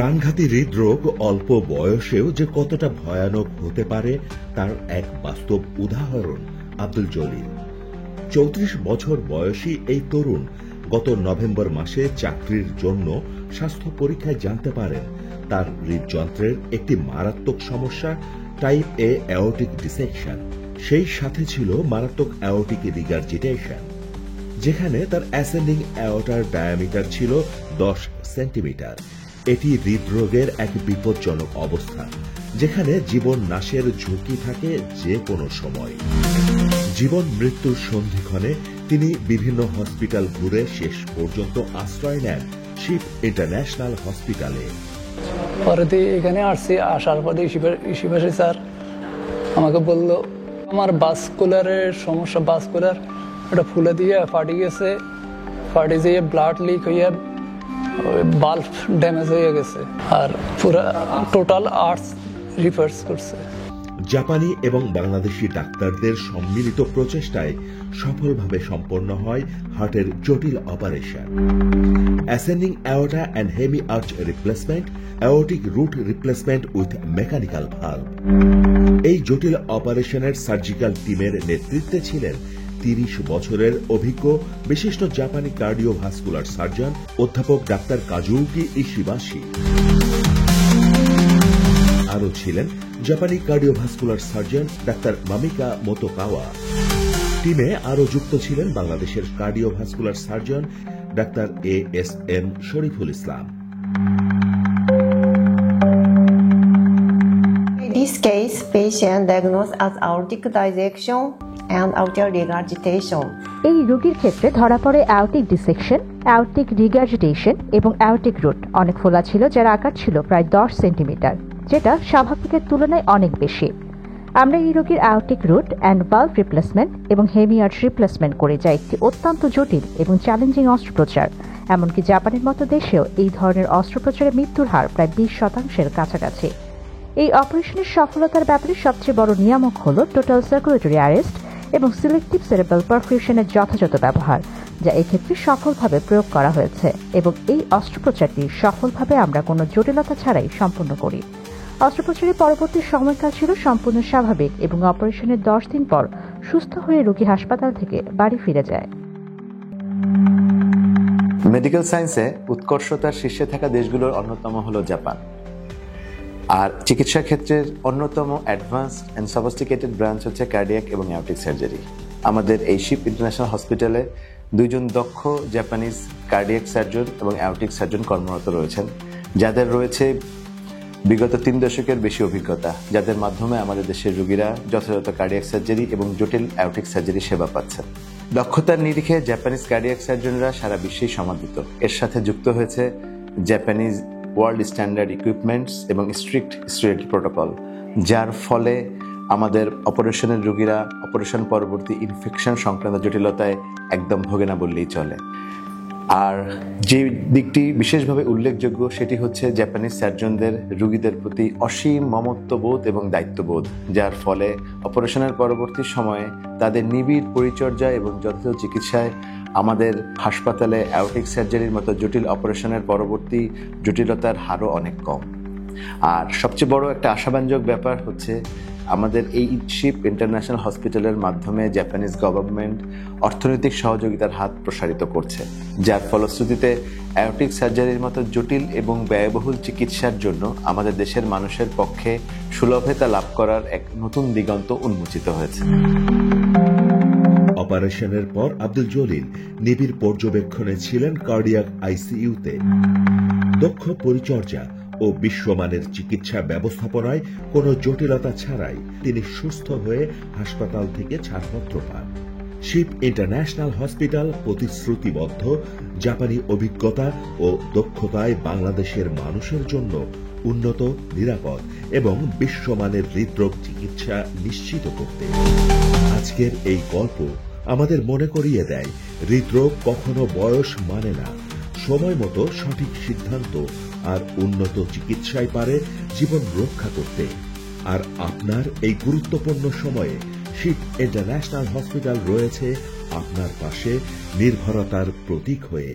প্রাণঘাতী হৃদরোগ অল্প বয়সেও যে কতটা ভয়ানক হতে পারে তার এক বাস্তব উদাহরণ আব্দুল জলিল। ৩৪ বছর বয়সী এই তরুণ গত নভেম্বর মাসে চাকরির জন্য স্বাস্থ্য পরীক্ষায় জানতে পারেন তার হৃদযন্ত্রের একটি মারাত্মক সমস্যা, টাইপ এ অ্যাওর্টিক ডিসেকশন। সেই সাথে ছিল মারাত্মক অ্যাওর্টিক রিগার্জিটেশন, যেখানে তার অ্যাসেন্ডিং অ্যাওর্টার ডায়ামিটার ছিল 10 সেন্টিমিটার। এটি হৃদরোগের এক বিপজ্জনক অবস্থা, যেখানে জীবন নাশের ঝুঁকি থাকে যে কোনো সময়। জীবন মৃত্যুর সন্ধিক্ষণে তিনি বিভিন্ন হসপিটাল ঘুরে শেষ পর্যন্ত আশ্রয় নেন শিপ ইন্টারন্যাশনাল হসপিটালে। পরে এখানে আসছি, আসার পরে ইসিবাসী স্যার আমাকে বলল আমার বাসকুলারের সমস্যা, বাসকুলার এটা ফুলে দিয়ে ফাটি গেছে, ফাটি যেয়ে ব্লাড লিক হইয়া বাল্ব ড্যামেজ হয়ে গেছে, আর পুরো টোটাল আর্টস রিভার্স করছে। জাপানি এবং বাংলাদেশি ডাক্তারদের সম্মিলিত প্রচেষ্টায় সফলভাবে সম্পন্ন হয় হার্টের জটিল operation, ascending aorta and hemi arch replacement, aortic root replacement with mechanical valve. এই জটিল অপারেশনের সার্জিক্যাল টিমের নেতৃত্বে ছিলেন ৩০ বছরের অভিজ্ঞ বিশিষ্ট জাপানি কার্ডিওভাস্কুলার সার্জন অধ্যাপক ডাক্তার কাজুকি ইশিবাশি। আরও ছিলেন জাপানি cardiovascular surgeon doctor Mamika Motokawa. টিমে আরও যুক্ত ছিলেন বাংলাদেশের cardiovascular surgeon doctor ASM Shariful Islam. In this case, patient diagnosed as aortic dissection and aortic regurgitation. এই রোগীর ক্ষেত্রে ধরা পড়ে অ্যাওর্টিক ডিসেকশন, অ্যাওর্টিক রিগার্জিটেশন এবং অ্যাওর্টিক রুট। অনেক ফোলা ছিল, যার আকার ছিল প্রায় 10 সেন্টিমিটার, যেটা স্বাভাবিকের তুলনায় অনেক বেশি। আমরা এই রোগীর aortic root and valve replacement এবং হেমি আর্চ রিপ্লেসমেন্ট করে, যা একটি অত্যন্ত জটিল এবং চ্যালেঞ্জিং অস্ত্রোপচার। এমনকি জাপানের মতো দেশেও এই ধরনের অস্ত্রোপচারে মৃত্যুর হার প্রায় 20% কাছাকাছি। এই অপারেশনের সফলতার ব্যাপারে সবচেয়ে বড় নিয়ামক হল টোটাল সার্কুলেটরি অ্যারেস্ট এবং সিলেক্টিভ সেরেব্রাল পারফিউশনের যথাযথ ব্যবহার, যা এক্ষেত্রে সফলভাবে প্রয়োগ করা হয়েছে, এবং এই অস্ত্রোপচারটি সফলভাবে আমরা কোনো জটিলতা ছাড়াই সম্পন্ন করি। অস্ত্রোপচারের পরবর্তী সময়কাল ছিল সম্পূর্ণ স্বাভাবিক এবং অপারেশনের 10 দিন পর সুস্থ হয়ে রোগী হাসপাতাল থেকে বাড়ি ফিরে যায়। মেডিকেল সায়েন্সে উৎকর্ষতার শীর্ষে থাকা দেশগুলোর অন্যতম হল জাপান। আর চিকিৎসা ক্ষেত্রের অন্যতম অ্যাডভান্স অ্যান্ড সফিস্টিকেটেড ব্রাঞ্চ হচ্ছে কার্ডিয়াক এবং অ্যাওর্টিক সার্জারি। আমাদের এই শিপ ইন্টারন্যাশনাল হসপিটালে 2জন দক্ষ জাপানিজ কার্ডিয়াক সার্জন এবং অ্যাওর্টিক সার্জন কর্মরত রয়েছেন, যাদের রয়েছে বিগত 3 দশকের বেশি অভিজ্ঞতা, যাদের মাধ্যমে আমাদের দেশের রোগীরা যথাযথ কার্ডিয়াক সার্জারি এবং জটিল অ্যাওর্টিক সার্জারি সেবা পাচ্ছেন। দক্ষতার নিরিখে জাপানিজ কার্ডিয়াক সার্জনরা সারা বিশ্বেই সমাদৃত। এর সাথে যুক্ত হয়েছে জাপানিজ ওয়ার্ল্ড স্ট্যান্ডার্ড ইকুইপমেন্টস এবং স্ট্রিক্ট স্টেরিলিটি প্রোটোকল, যার ফলে আমাদের অপারেশনের রোগীরা অপারেশন পরবর্তী ইনফেকশন সংক্রান্ত জটিলতায় একদম ভোগে না বললেই চলে। আর যে দিকটি বিশেষভাবে উল্লেখযোগ্য সেটি হচ্ছে জাপানিজ সার্জনদের রোগীদের প্রতি অসীম মমত্ববোধ এবং দায়িত্ববোধ, যার ফলে অপারেশনের পরবর্তী সময়ে তাদের নিবিড় পরিচর্যা এবং যথাযথ চিকিৎসায় আমাদের হাসপাতালে অ্যাওর্টিক সার্জারির মতো জটিল অপারেশনের পরবর্তী জটিলতার হারও অনেক কম। আর সবচেয়ে বড় একটা আশাব্যঞ্জক ব্যাপার হচ্ছে আমাদের এই শিপ ইন্টারন্যাশনাল হসপিটালের মাধ্যমে জাপানিজ গভর্নমেন্ট অর্থনৈতিক সহযোগিতার হাত প্রসারিত করছে, যার ফলশ্রুতিতে অ্যাওর্টিক সার্জারির মতো জটিল এবং ব্যয়বহুল চিকিৎসার জন্য আমাদের দেশের মানুষের পক্ষে সুলভতা লাভ করার এক নতুন দিগন্ত উন্মোচিত হয়েছে। অপারেশনের পর আব্দুল জলিল নিবিড় পর্যবেক্ষণে ছিলেন কার্ডিয়াক আইসিইউতে। দক্ষ পরিচর্যা ও বিশ্বমানের চিকিৎসা ব্যবস্থাপনায় কোনো জটিলতা ছাড়াই তিনি সুস্থ হয়ে হাসপাতাল থেকে ছাড়পত্র পান। শিপ ইন্টারন্যাশনাল হসপিটাল প্রতিশ্রুতিবদ্ধ জাপানি অভিজ্ঞতা ও দক্ষতায় বাংলাদেশের মানুষের জন্য উন্নত, নিরাপদ এবং বিশ্বমানের হৃদরোগ চিকিৎসা নিশ্চিত করতে। আজকের এই গল্প আমাদের মনে করিয়ে দেয়, হৃদরোগ কখনো বয়স মানে না। সময় মতো সঠিক সিদ্ধান্ত আর উন্নত চিকিৎসায় পারে জীবন রক্ষা করতে। আর আপনার এই গুরুত্বপূর্ণ সময়ে শিপ ইন্টারন্যাশনাল হসপিটাল রয়েছে আপনার পাশে, নির্ভরতার প্রতীক হয়ে।